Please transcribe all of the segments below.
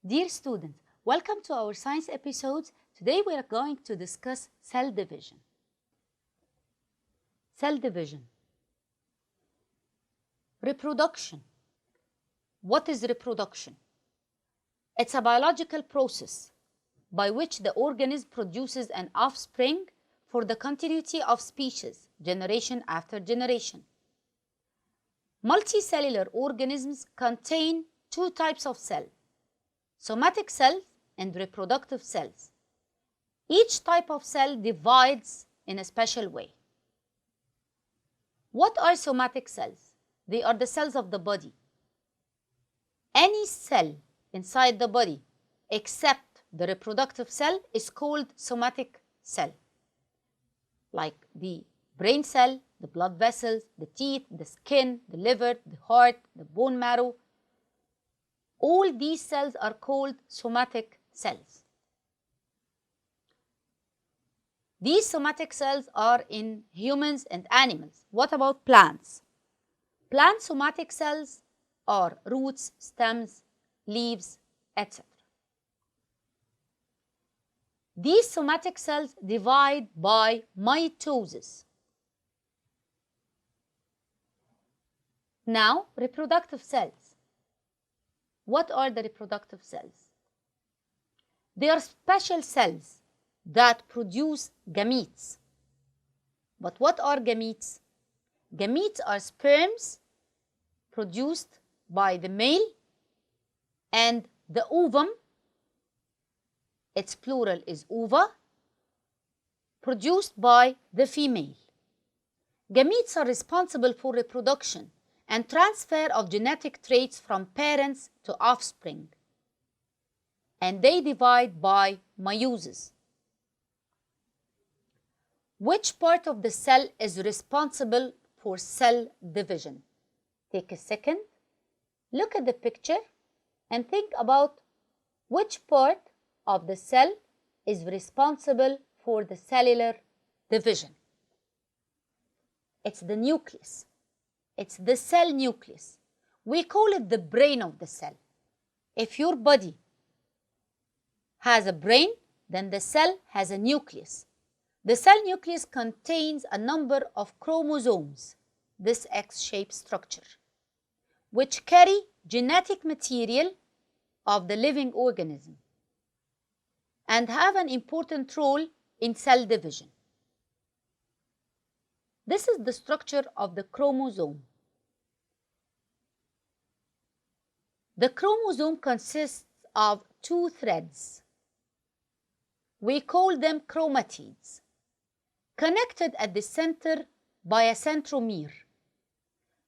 Dear students, welcome to our science episodes. Today we are going to discuss cell division. Cell division. Reproduction. What is reproduction? It's a biological process by which the organism produces an offspring for the continuity of species, generation after generation. Multicellular organisms contain two types of cells: somatic cells and reproductive cells. Each type of cell divides in a special way. What are somatic cells? They are the cells of the body. Any cell inside the body except the reproductive cell is called somatic cell, like the brain cell, the blood vessels, the teeth, the skin, the liver, the heart, the bone marrow. All these cells are called somatic cells. These somatic cells are in humans and animals. What about plants? Plant somatic cells are roots, stems, leaves, etc. These somatic cells divide by mitosis. Now, reproductive cells. What are the reproductive cells? They are special cells that produce gametes. But what are gametes? Gametes are sperms produced by the male and the ovum, its plural is ova, produced by the female. Gametes are responsible for reproduction and transfer of genetic traits from parents to offspring, and they divide by meiosis. Which part of the cell is responsible for cell division? Take a second, look at the picture and think about which part of the cell is responsible for the cellular division. It's the nucleus. It's the cell nucleus. We call it the brain of the cell. If your body has a brain, then the cell has a nucleus. The cell nucleus contains a number of chromosomes, this X-shaped structure, which carry genetic material of the living organism and have an important role in cell division. This is the structure of the chromosome. The chromosome consists of two threads. We call them chromatids, connected at the center by a centromere.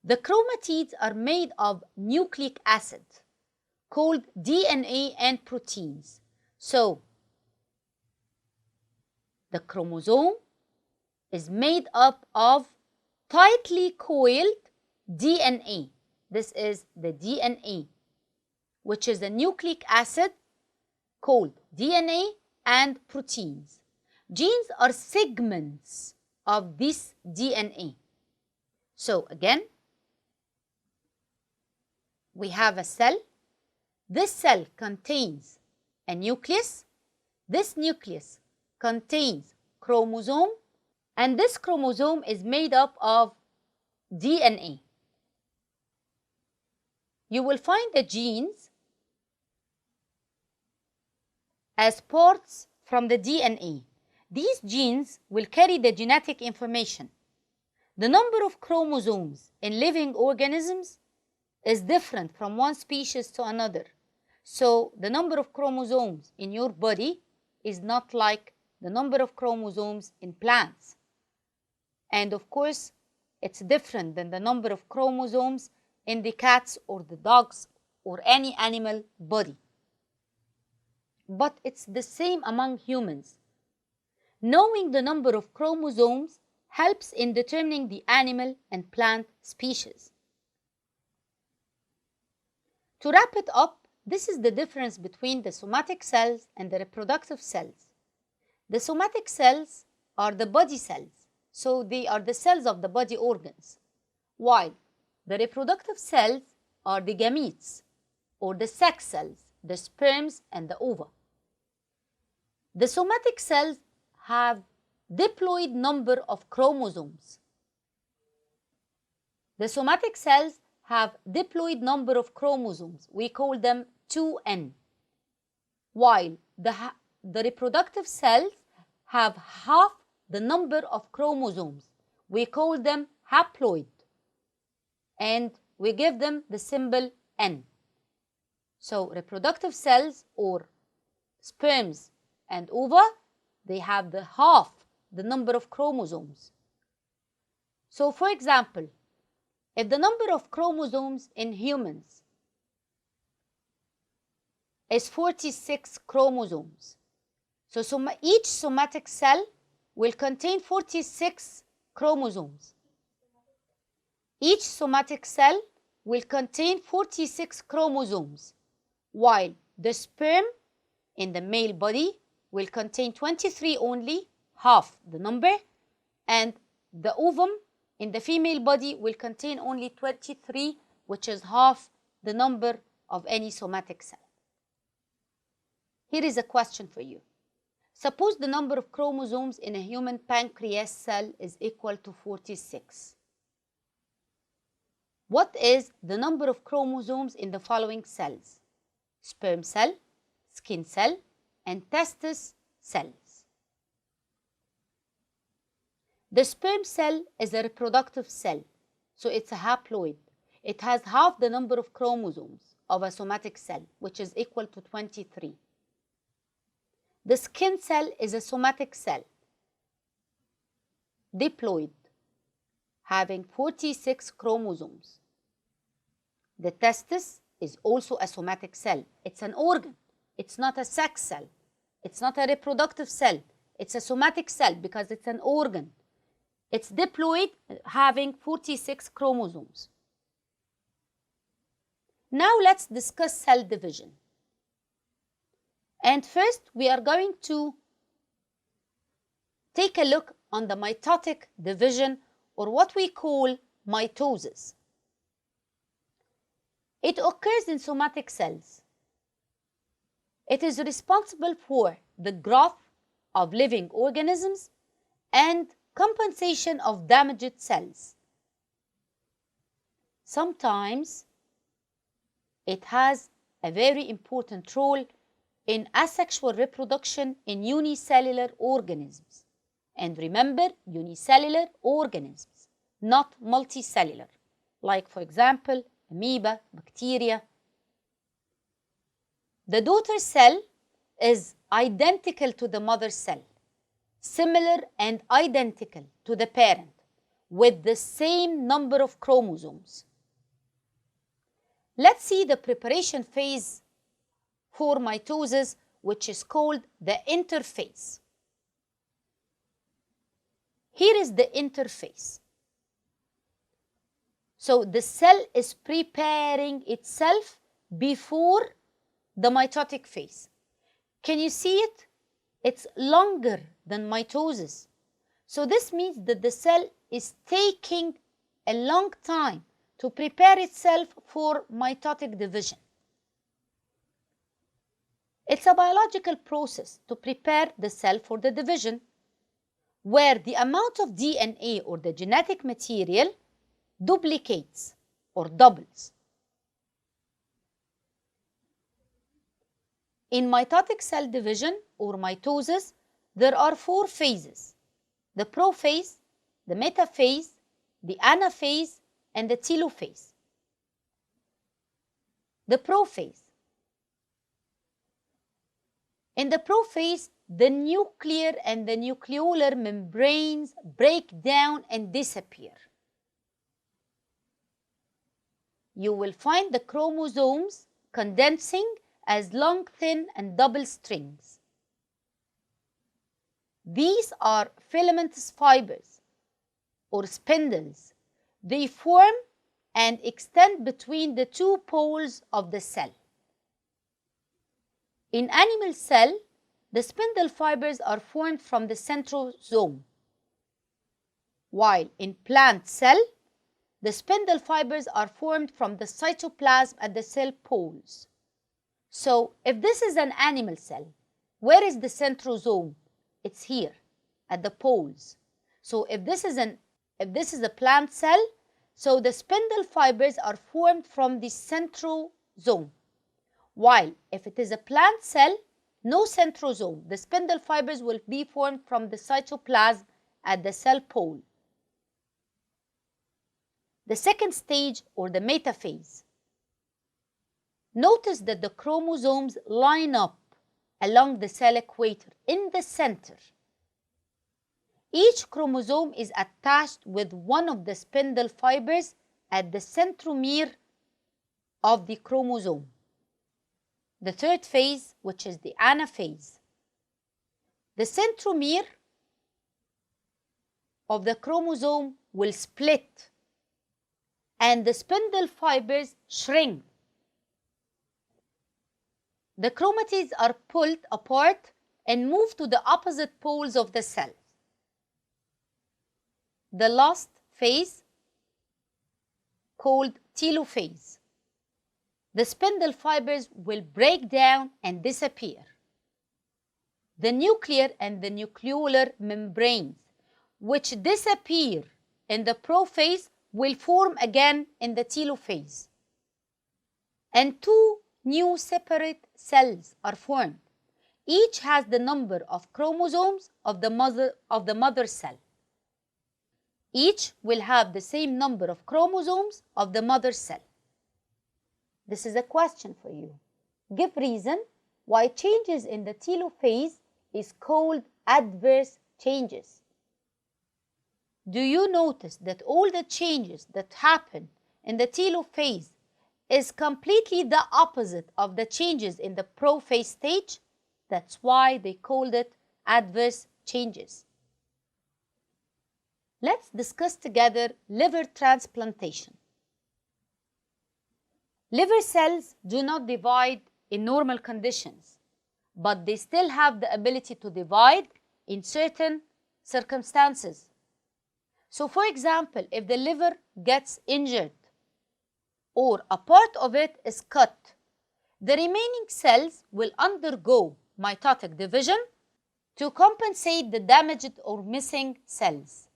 The chromatids are made of nucleic acid, called DNA and proteins. So, the chromosome is made up of tightly coiled DNA. This is the DNA, which is a nucleic acid called DNA and proteins. Genes are segments of this DNA. So again, we have a cell. This cell contains a nucleus. This nucleus contains chromosome, and this chromosome is made up of DNA. You will find the genes as parts from the DNA. These genes will carry the genetic information. The number of chromosomes in living organisms is different from one species to another. So the number of chromosomes in your body is not like the number of chromosomes in plants. And of course, it's different than the number of chromosomes in the cats or the dogs or any animal body. But it's the same among humans. Knowing the number of chromosomes helps in determining the animal and plant species. To wrap it up, this is the difference between the somatic cells and the reproductive cells. The somatic cells are the body cells, so they are the cells of the body organs, while the reproductive cells are the gametes or the sex cells. the sperms and the ova. The somatic cells have diploid number of chromosomes. The somatic cells have diploid number of chromosomes. We call them 2n. While the reproductive cells have half the number of chromosomes. We call them haploid. And we give them the symbol N. So reproductive cells or sperms and ova, they have the half the number of chromosomes. So for example, if the number of chromosomes in humans is 46 chromosomes, so each somatic cell will contain 46 chromosomes. Each somatic cell will contain 46 chromosomes, while the sperm in the male body will contain 23 only, half the number, and the ovum in the female body will contain only 23, which is half the number of any somatic cell. Here is a question for you. Suppose the number of chromosomes in a human pancreas cell is equal to 46. What is the number of chromosomes in the following cells? Sperm cell, skin cell, and testis cells. The sperm cell is a reproductive cell, so it's a haploid. It has half the number of chromosomes of a somatic cell, which is equal to 23. The skin cell is a somatic cell, diploid, having 46 chromosomes. The testis is also a somatic cell. It's an organ. It's not a sex cell. It's not a reproductive cell. It's a somatic cell because it's an organ. It's diploid, having 46 chromosomes. Now let's discuss cell division. And first, we are going to take a look on the mitotic division, or what we call mitosis. It occurs in somatic cells. It is responsible for the growth of living organisms and compensation of damaged cells. Sometimes it has a very important role in asexual reproduction in unicellular organisms. And remember, unicellular organisms, not multicellular, like for example, amoeba, bacteria. The daughter cell is identical to the mother cell, similar and identical to the parent, with the same number of chromosomes. Let's see the preparation phase for mitosis, which is called the interphase. Here is the interphase. So the cell is preparing itself before the mitotic phase. Can you see it? It's longer than mitosis. So this means that the cell is taking a long time to prepare itself for mitotic division. It's a biological process to prepare the cell for the division, where the amount of DNA or the genetic material duplicates or doubles. In mitotic cell division or mitosis, there are 4 phases: the prophase, the metaphase, the anaphase, and the telophase. The prophase. In the prophase, the nuclear and the nucleolar membranes break down and disappear. You will find the chromosomes condensing as long, thin, and double strings. These are filamentous fibers or spindles. They form and extend between the 2 poles of the cell. In animal cell, the spindle fibers are formed from the centrosome, while in plant cell, the spindle fibers are formed from the cytoplasm at the cell poles. So if this is an animal cell, where is the centrosome? It's here at the poles. So if this is a plant cell, so the spindle fibers are formed from the centrosome. While if it is a plant cell, no centrosome, the spindle fibers will be formed from the cytoplasm at the cell pole. The second stage, or the metaphase. Notice that the chromosomes line up along the cell equator in the center. Each chromosome is attached with one of the spindle fibers at the centromere of the chromosome. The third phase, which is the anaphase. The centromere of the chromosome will split and the spindle fibers shrink. The chromatids are pulled apart and move to the opposite poles of the cell. The last phase, called telophase. The spindle fibers will break down and disappear. The nuclear and the nucleolar membranes, which disappear in the prophase, will form again in the telophase. And two new separate cells are formed. Each has the number of chromosomes of the mother cell. Each will have the same number of chromosomes of the mother cell. This is a question for you. Give reason why changes in the telophase is called adverse changes. Do you notice that all the changes that happen in the telophase is completely the opposite of the changes in the prophase stage? That's why they called it adverse changes. Let's discuss together liver transplantation. Liver cells do not divide in normal conditions, but they still have the ability to divide in certain circumstances. So, for example, if the liver gets injured or a part of it is cut, the remaining cells will undergo mitotic division to compensate the damaged or missing cells.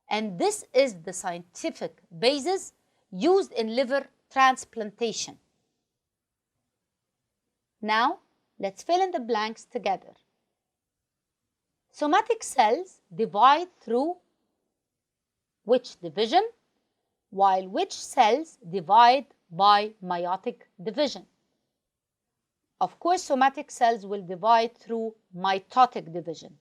And this is the scientific basis used in liver transplantation. Now, let's fill in the blanks together. Somatic cells divide through which division, while which cells divide by meiotic division? Of course, somatic cells will divide through mitotic division,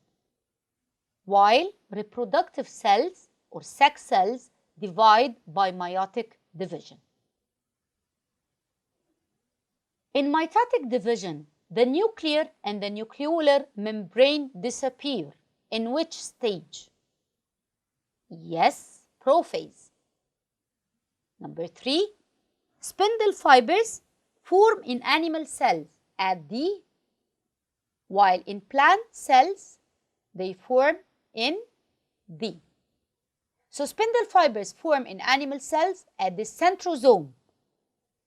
while reproductive cells or sex cells divide by meiotic division. In mitotic division, the nuclear and the nucleolar membrane disappear. In which stage? Yes, prophase. Number 3, spindle fibers form in animal cells at D, while in plant cells they form in D. So spindle fibers form in animal cells at the centrosome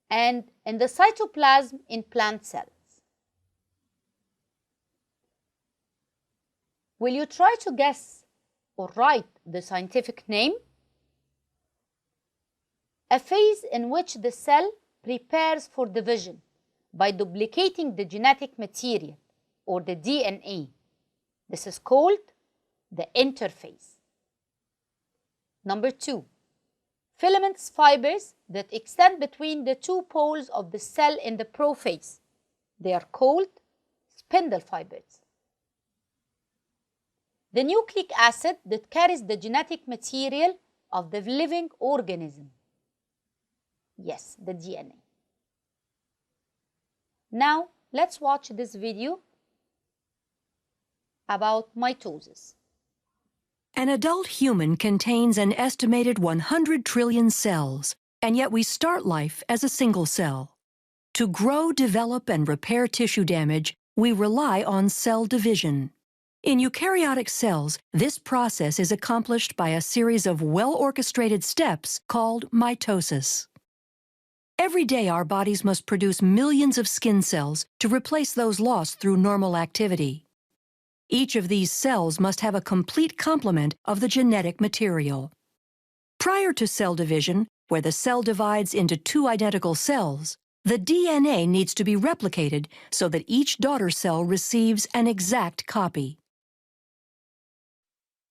and in the cytoplasm in plant cells. Will you try to guess or write the scientific name? A phase in which the cell prepares for division by duplicating the genetic material or the DNA. This is called the interphase. Number 2, filaments fibers that extend between the two poles of the cell in the prophase. They are called spindle fibers. The nucleic acid that carries the genetic material of the living organism. Yes, the DNA. Now, let's watch this video about mitosis. An adult human contains an estimated 100 trillion cells, and yet we start life as a single cell. To grow, develop, and repair tissue damage, we rely on cell division. In eukaryotic cells, this process is accomplished by a series of well-orchestrated steps called mitosis. Every day, our bodies must produce millions of skin cells to replace those lost through normal activity. Each of these cells must have a complete complement of the genetic material. Prior to cell division, where the cell divides into two identical cells, the DNA needs to be replicated so that each daughter cell receives an exact copy.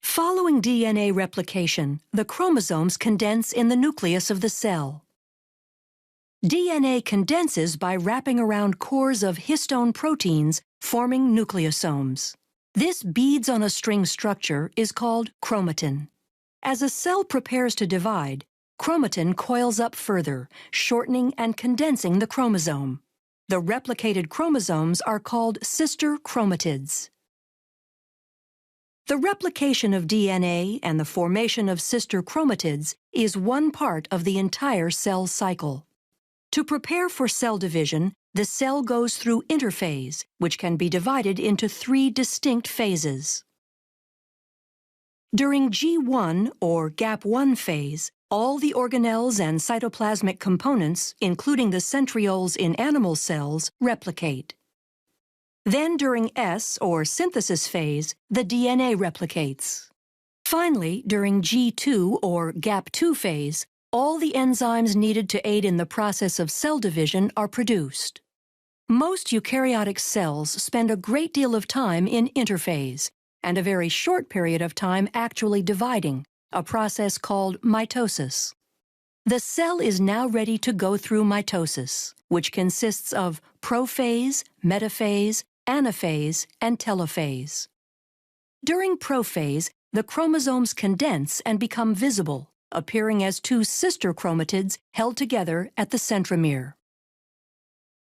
Following DNA replication, the chromosomes condense in the nucleus of the cell. DNA condenses by wrapping around cores of histone proteins, forming nucleosomes. This beads-on-a-string structure is called chromatin. As a cell prepares to divide, chromatin coils up further, shortening and condensing the chromosome. The replicated chromosomes are called sister chromatids. The replication of DNA and the formation of sister chromatids is one part of the entire cell cycle. To prepare for cell division, the cell goes through interphase, which can be divided into three distinct phases. During G1 or gap1 phase, all the organelles and cytoplasmic components, including the centrioles in animal cells, replicate. Then during S or synthesis phase, the DNA replicates. Finally, during G2 or gap2 phase, all the enzymes needed to aid in the process of cell division are produced. Most eukaryotic cells spend a great deal of time in interphase, and a very short period of time actually dividing, a process called mitosis. The cell is now ready to go through mitosis, which consists of prophase, metaphase, anaphase, and telophase. During prophase, the chromosomes condense and become visible, appearing as two sister chromatids held together at the centromere.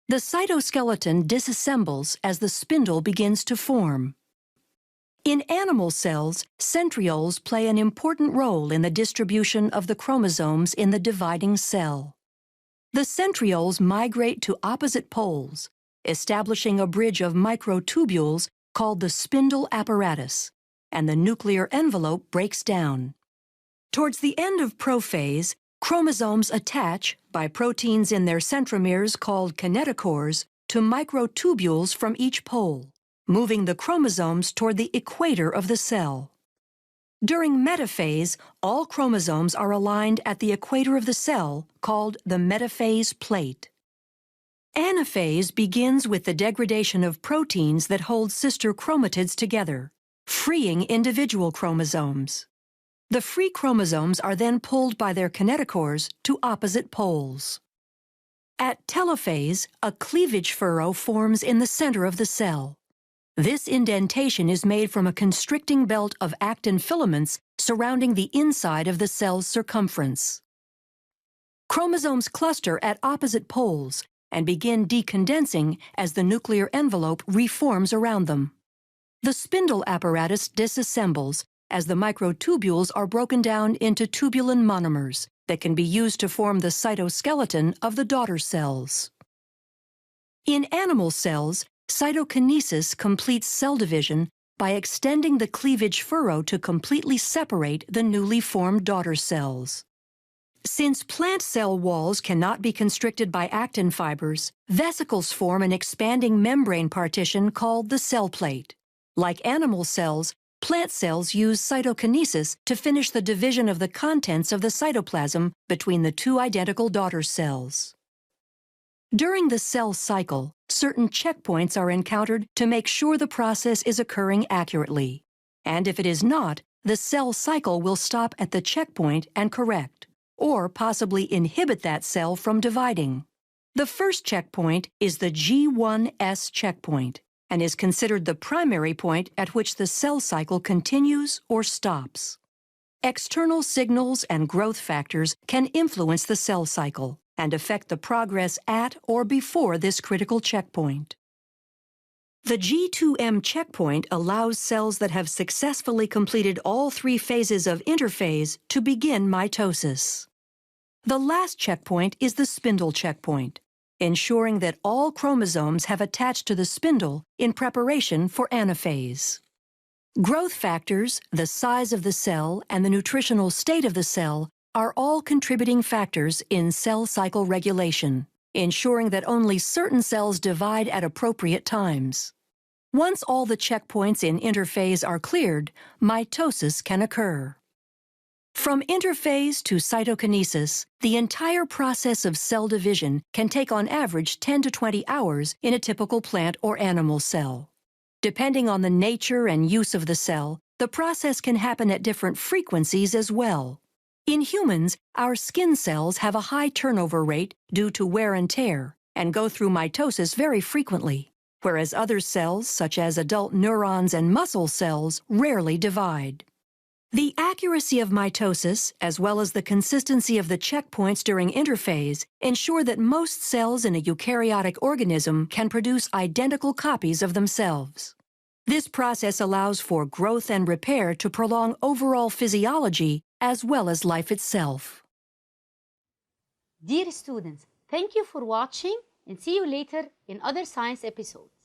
The cytoskeleton disassembles as the spindle begins to form. In animal cells, centrioles play an important role in the distribution of the chromosomes in the dividing cell. The centrioles migrate to opposite poles, establishing a bridge of microtubules called the spindle apparatus, and the nuclear envelope breaks down. Towards the end of prophase, chromosomes attach, by proteins in their centromeres called kinetochores, to microtubules from each pole, moving the chromosomes toward the equator of the cell. During metaphase, all chromosomes are aligned at the equator of the cell, called the metaphase plate. Anaphase begins with the degradation of proteins that hold sister chromatids together, freeing individual chromosomes. The free chromosomes are then pulled by their kinetochores to opposite poles. At telophase, a cleavage furrow forms in the center of the cell. This indentation is made from a constricting belt of actin filaments surrounding the inside of the cell's circumference. Chromosomes cluster at opposite poles and begin decondensing as the nuclear envelope reforms around them. The spindle apparatus disassembles as the microtubules are broken down into tubulin monomers that can be used to form the cytoskeleton of the daughter cells. In animal cells, cytokinesis completes cell division by extending the cleavage furrow to completely separate the newly formed daughter cells. Since plant cell walls cannot be constricted by actin fibers, vesicles form an expanding membrane partition called the cell plate. Like animal cells, plant cells use cytokinesis to finish the division of the contents of the cytoplasm between the two identical daughter cells. During the cell cycle, certain checkpoints are encountered to make sure the process is occurring accurately. And if it is not, the cell cycle will stop at the checkpoint and correct, or possibly inhibit that cell from dividing. The first checkpoint is the G1S checkpoint, and is considered the primary point at which the cell cycle continues or stops. External signals and growth factors can influence the cell cycle and affect the progress at or before this critical checkpoint. The G2M checkpoint allows cells that have successfully completed all three phases of interphase to begin mitosis. The last checkpoint is the spindle checkpoint, ensuring that all chromosomes have attached to the spindle in preparation for anaphase. Growth factors, the size of the cell, and the nutritional state of the cell are all contributing factors in cell cycle regulation, ensuring that only certain cells divide at appropriate times. Once all the checkpoints in interphase are cleared, mitosis can occur. From interphase to cytokinesis, the entire process of cell division can take on average 10 to 20 hours in a typical plant or animal cell. Depending on the nature and use of the cell, the process can happen at different frequencies as well. In humans, our skin cells have a high turnover rate due to wear and tear and go through mitosis very frequently, whereas other cells, such as adult neurons and muscle cells, rarely divide. The accuracy of mitosis, as well as the consistency of the checkpoints during interphase, ensure that most cells in a eukaryotic organism can produce identical copies of themselves. This process allows for growth and repair to prolong overall physiology as well as life itself. Dear students, thank you for watching and see you later in other science episodes.